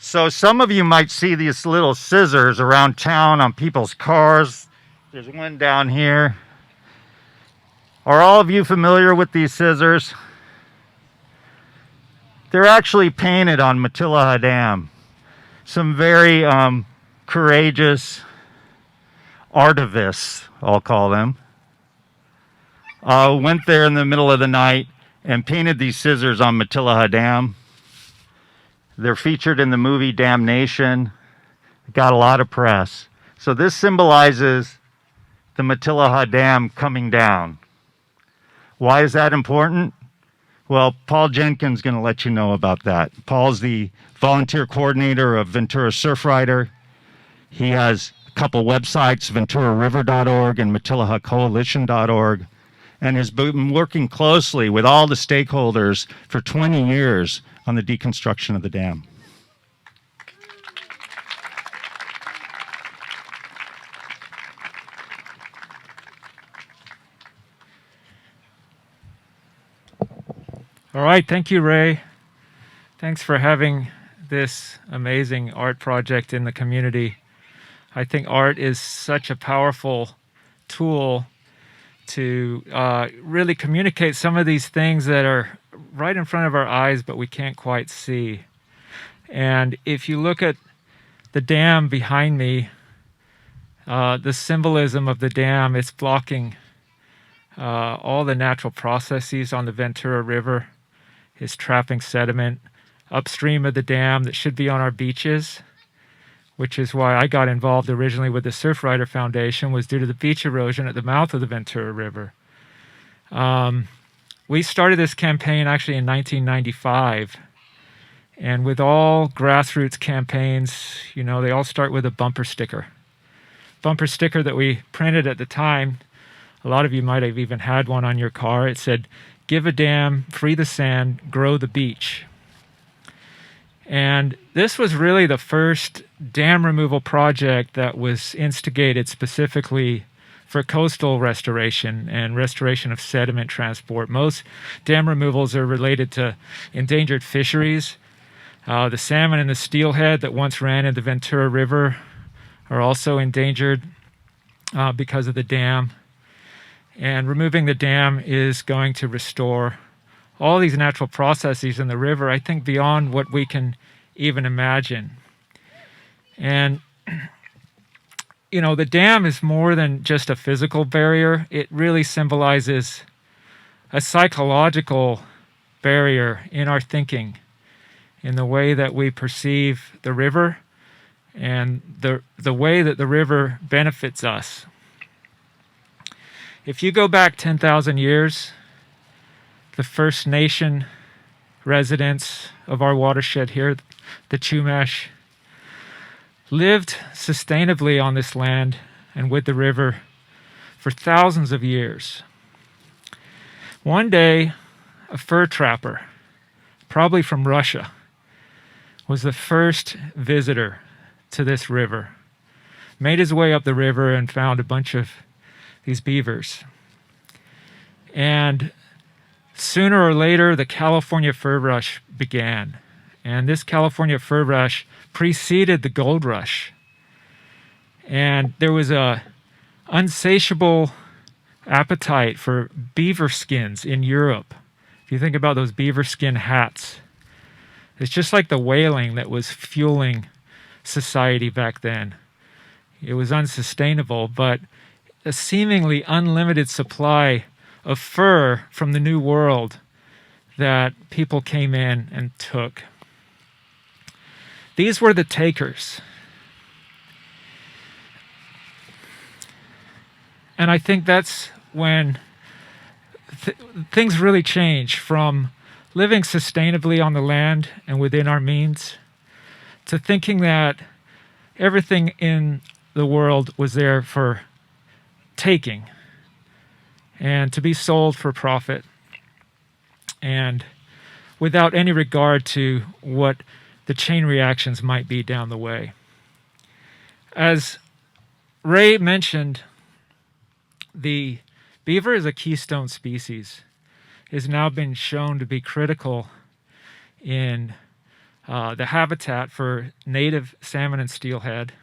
So some of you might see these little scissors around town on people's cars. There's one down here. Are all of you familiar with these scissors? They're actually painted on Matilija Dam. Some very courageous artivists, I'll call them, went there in the middle of the night and painted these scissors on Matilija Dam. They're featured in the movie Damnation. It got a lot of press. So this symbolizes the Matilija Dam coming down. Why is that important? Well, Paul Jenkin's going to let you know about that. Paul's the volunteer coordinator of Ventura Surfrider. He has a couple websites, venturariver.org and matilijacoalition.org, and has been working closely with all the stakeholders for 20 years on the deconstruction of the dam. All right, thank you, Ray. Thanks for having this amazing art project in the community. I think art is such a powerful tool to really communicate some of these things that are right in front of our eyes, but we can't quite see. And if you look at the dam behind me, the symbolism of the dam, it's blocking all the natural processes on the Ventura River. It's trapping sediment upstream of the dam that should be on our beaches, which is why I got involved originally with the Surfrider Foundation, was due to the beach erosion at the mouth of the Ventura River. We started this campaign actually in 1995, and with all grassroots campaigns, you know, they all start with a bumper sticker. Bumper sticker that we printed at the time, a lot of you might have even had one on your car. It said, "Give a dam, free the sand, grow the beach." And this was really the first dam removal project that was instigated specifically for coastal restoration and restoration of sediment transport. Most dam removals are related to endangered fisheries. The salmon and the steelhead that once ran in the Ventura River are also endangered because of the dam. And removing the dam is going to restore all these natural processes in the river, I think, beyond what we can even imagine. And you know, the dam is more than just a physical barrier. It really symbolizes a psychological barrier in our thinking, in the way that we perceive the river and the way that the river benefits us. If you go back 10,000 years, the First Nation residents of our watershed here, the Chumash, lived sustainably on this land and with the river for thousands of years. One day, a fur trapper, probably from Russia, was the first visitor to this river, made his way up the river and found a bunch of these beavers. And sooner or later, the California fur rush began. And this California fur rush preceded the gold rush. And there was a unsatiable appetite for beaver skins in Europe. If you think about those beaver skin hats, it's just like the whaling that was fueling society back then. It was unsustainable, but a seemingly unlimited supply of fur from the New World that people came in and took. These were the takers. And I think that's when things really change from living sustainably on the land and within our means to thinking that everything in the world was there for taking and to be sold for profit, and without any regard to what the chain reactions might be down the way. As Ray mentioned, the beaver is a keystone species. It has now been shown to be critical in the habitat for native salmon and steelhead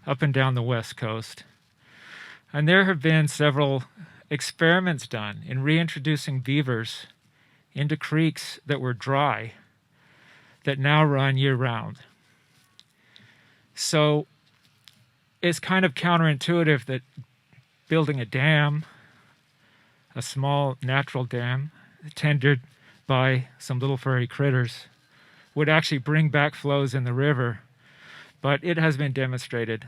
up and down the west coast. And there have been several experiments done in reintroducing beavers into creeks that were dry that now run year-round. So it's kind of counterintuitive that building a dam, a small natural dam tended by some little furry critters, would actually bring back flows in the river. But it has been demonstrated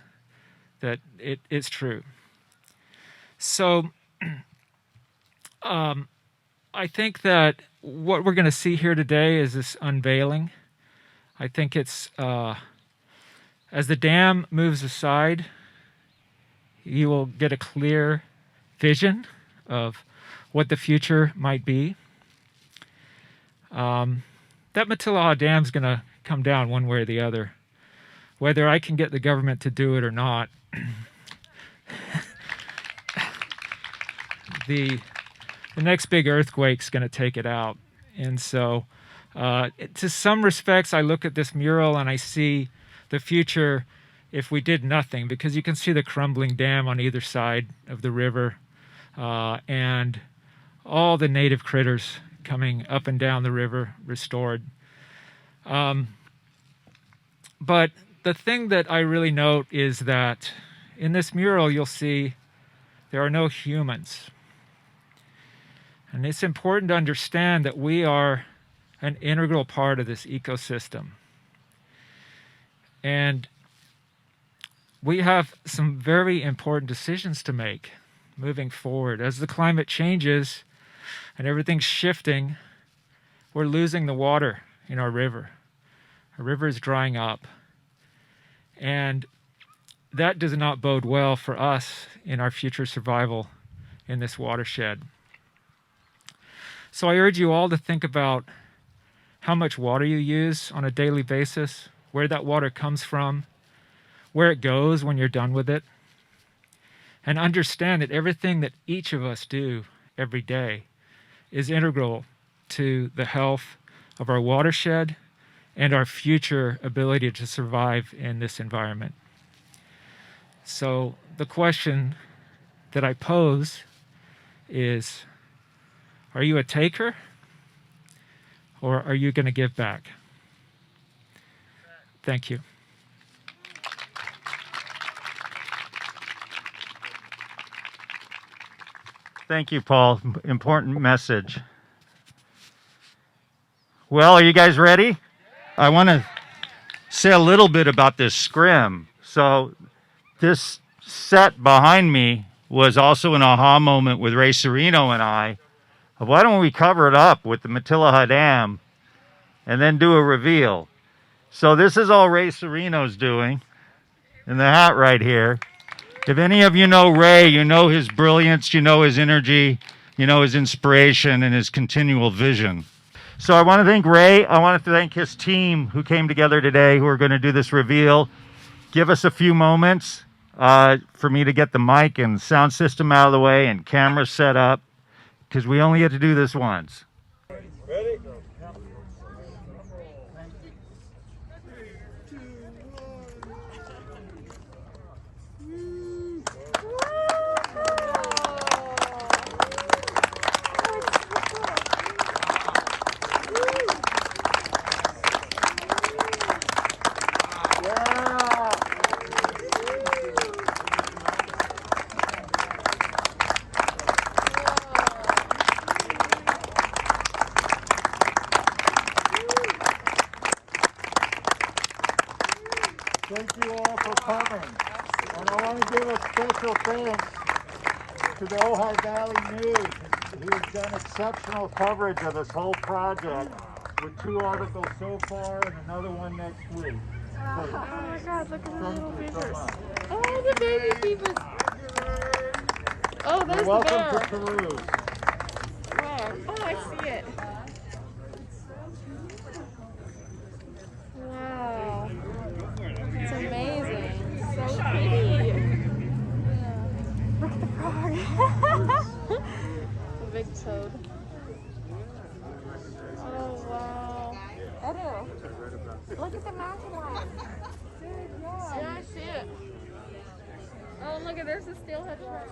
that it is true. So I think that what we're going to see here today is this unveiling. I think it's, as the dam moves aside, you will get a clear vision of what the future might be. That Matilija Dam is going to come down one way or the other. Whether I can get the government to do it or not, the next big earthquake's going to take it out. And so, to some respects, I look at this mural and I see the future if we did nothing, because you can see the crumbling dam on either side of the river, and all the native critters coming up and down the river restored. But the thing that I really note is that in this mural you'll see there are no humans. And it's important to understand that we are an integral part of this ecosystem. And we have some very important decisions to make moving forward. As the climate changes and everything's shifting, we're losing the water in our river. Our river is drying up. And that does not bode well for us in our future survival in this watershed. So I urge you all to think about how much water you use on a daily basis, where that water comes from, where it goes when you're done with it, and understand that everything that each of us do every day is integral to the health of our watershed and our future ability to survive in this environment. So the question that I pose is, are you a taker or are you going to give back? Thank you. Thank you, Paul. Important message. Well, are you guys ready? I want to say a little bit about this scrim. So this set behind me was also an aha moment with Ray Cirino and I. Why don't we cover it up with the Matilija Dam and then do a reveal? So this is all Ray Cirino's doing in the hat right here. If any of you know Ray, you know his brilliance, you know his energy, you know his inspiration and his continual vision. So I want to thank Ray. I want to thank his team who came together today, who are going to do this reveal. Give us a few moments for me to get the mic and sound system out of the way and camera set up, because we only get to do this once. Ready? Thank you all for coming. And I want to give a special thanks to the Ojai Valley News, who has done exceptional coverage of this whole project with 2 articles so far and another one next week. So, Oh my God, look at the little thank you so beavers. much. Oh, the baby beavers. Oh, there's the Welcome bear. to Peru. Where? Oh, I see it. Wow. It's amazing. So pretty. Yeah. Look at the frog. The big toad. Oh, wow. Edu. Look at the mountain lion. Yeah, I see it. Oh, look at there's a steelhead shark.